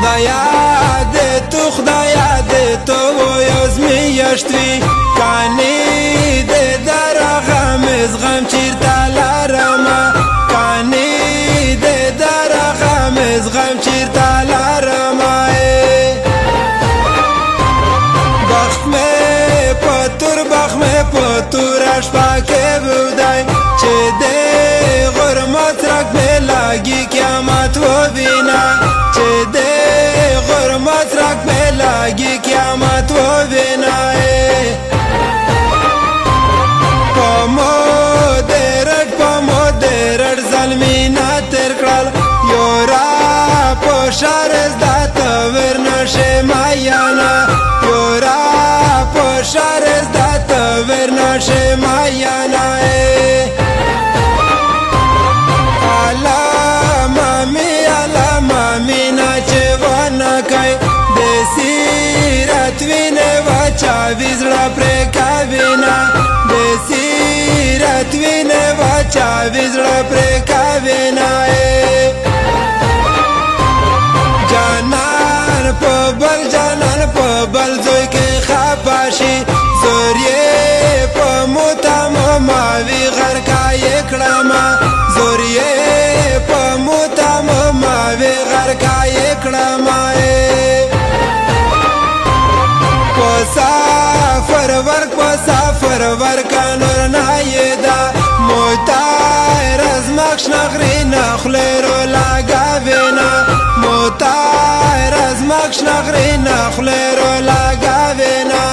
خدایا دې تو یوز میاشتوي کانی دې درغمز غم چیرته لرمه کانی دې درغمز غم چیرته لرمه بخت مې پتور شپه کې بودای چې دې غرمت رک مې لاګي قیامت وبینه چې دې غرمت رک مې لاګي قیامت وبینه پمو دې رټ ظلمینا تر کړل یورا په شارز دات ورنشه مایانا یورا په شارز دات ورنشه مایانا بسیرت وینه بچا وزړه پرې کاوینا جانان په بل زوی کې خپاشي زورې په موتام ماوي غر کای کړم زورې په موتام ماوي غر کای کړم سافر ورکا نور نایدا موتای رزمکش نغری نخلرو لگاوینا موتای رزمکش نغری نخلرو لگاوینا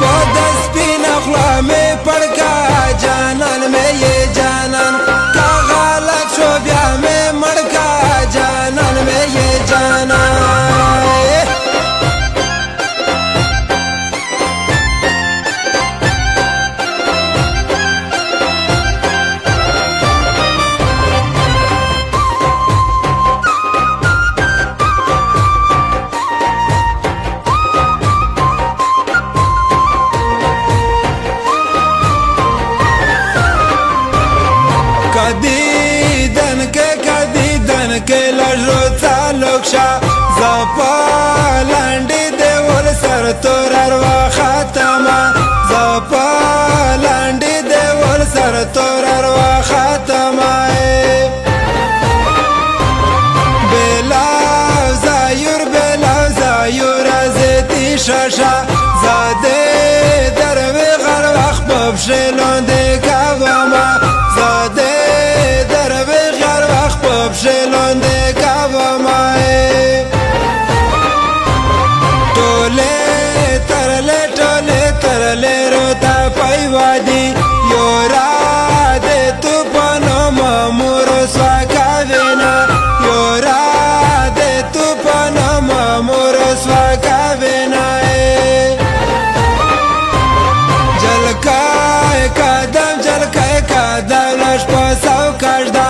پدس پی نخلا می پڑکا جانان میں یہ جانان کا غالک شو بیا میں مڑکا جانان میں یہ جانان کدیدن که لجو تعلق شا زپا لنڈی دیول سر تور اروا خاتما زپا لنڈی دیول سر تور اروا خاتما بلاو زایور ازیتی شاشا زاده دروی غر وقت ببشلون دیکاواما زاده شلون دے کاوامائے ٹولے ترلے روتا پائی وادی یورا دے تو پانو مامور سوا کاوینا یورا دے تو پانو مامور سوا کاوینا جلکائے قدم لش پاساو کشدا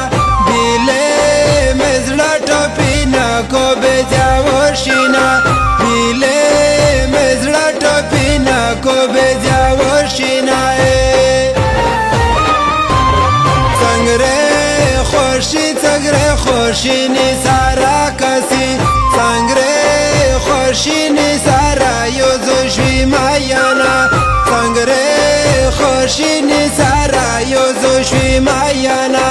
خوشینی سارا کسی سنگره خوشینی سارا یوزو شوی مایانا سنگره خوشینی سارا یوزو شوی مایانا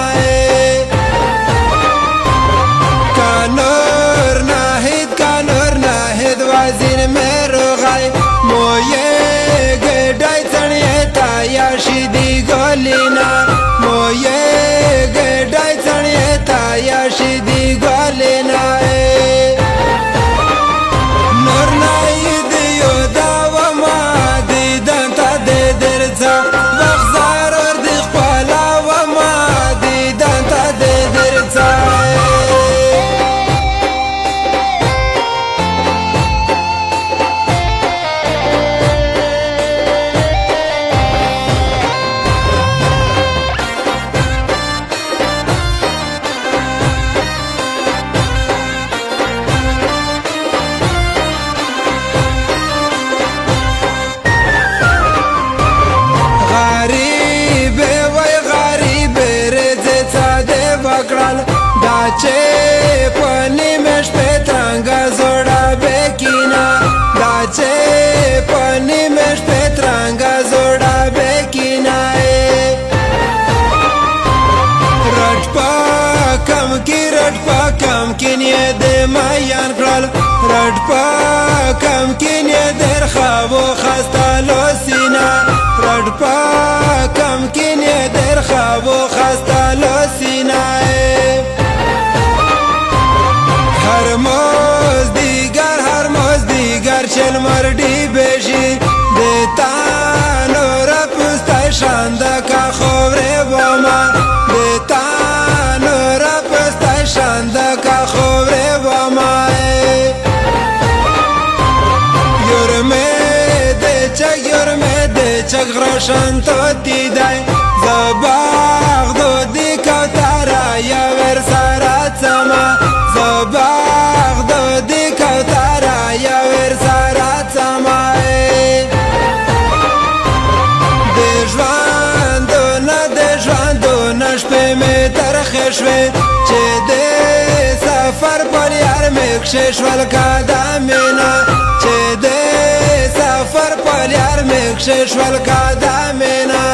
کانور ناهید وزیر میرو غای مویه گدای چنیه تایاشی دی گولینا مویه گدای چنیه تایاشی دی گولینا نور ناید یو داو ما دیدن تا دیدرزا وغزارور دی خوالا و ما دیدن تا دیدرزا چې پنی مش پترنګا زوړه بکینا دا چې پنی مش پترنګا زوړه بکینا رټ پاکم کې نه د میان کړل رټ پاکم کې نه در خو خسته لوسینا رټ پاکم کې نه در خو خسته لوسینا هر موز دیگر چل مردی بشی دیتا نورا پستای شانده که خوره با ما دیتا نورا پستای شانده که خوره با ما یورمه ده چک غرشان تو دیدای زباغ دو دی کوتارا یا ور سارات سما زباغ دو دی کوتارا یا ور سارات سما د ژوندونه شپې مې ترخې شوې چې د سفر پر یار مې کښې شول قدمونه چې د سفر پر یار مې کښې شول قدمونه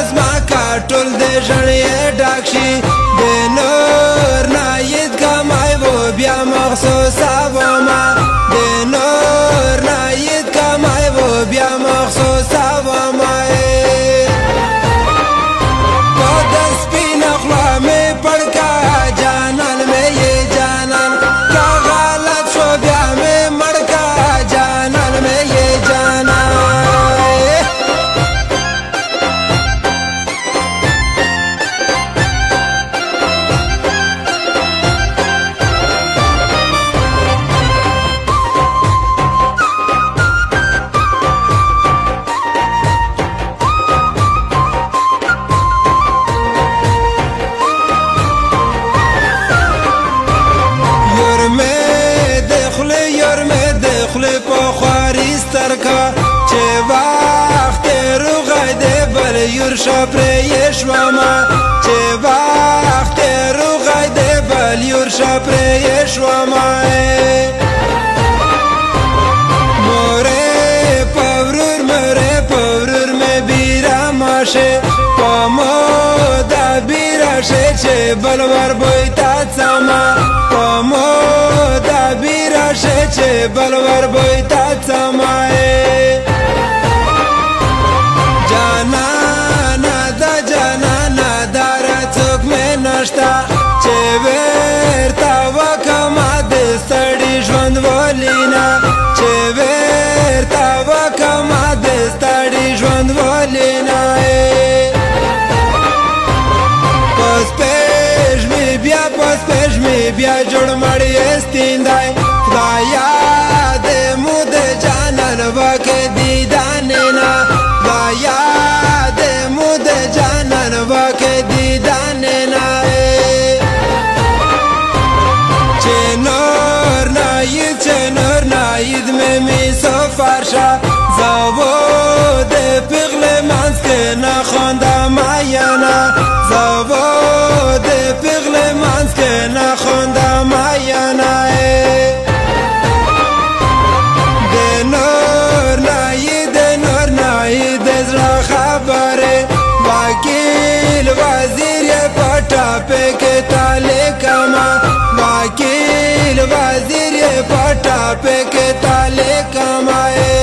رزما کاټول د ژړې ډک شي د نور ناید کمای و بیا مخصوصه وما د نور ناید کمای و بیا مخصوصه وما په د سپین خوا مې پړکا جانان مې جانان کا غلط شو بیا مې مړکا جانان مې جانان چې وخت روغه دی بل یور شپرې شوما چې وخت روغه دی بل یور شپرې شوما مره پورور مې بیره ماشه پمو دا بیره چې بل ور بویتا سما پمو دا بیره چې بل ور بویتا سما چې ورته وکما د ستړي ژوند ولینا چې ورته وکما د ستړي ژوند ولینا پس پېژ می بیا جوړ مړی استیندای خدایا د مو د جانان وکه دیدان نه خدایا د مو د جانان وکه دیدان نه نور ناید میں می سفر شا زاو د پغل منس که نخونده مایانا زاو د پغل منس که نخونده مایانا د نور ناید زړه خبره وکیل وزیر پټا پکې تاله کما وکیل وزیر پټا پکې تاله کمائے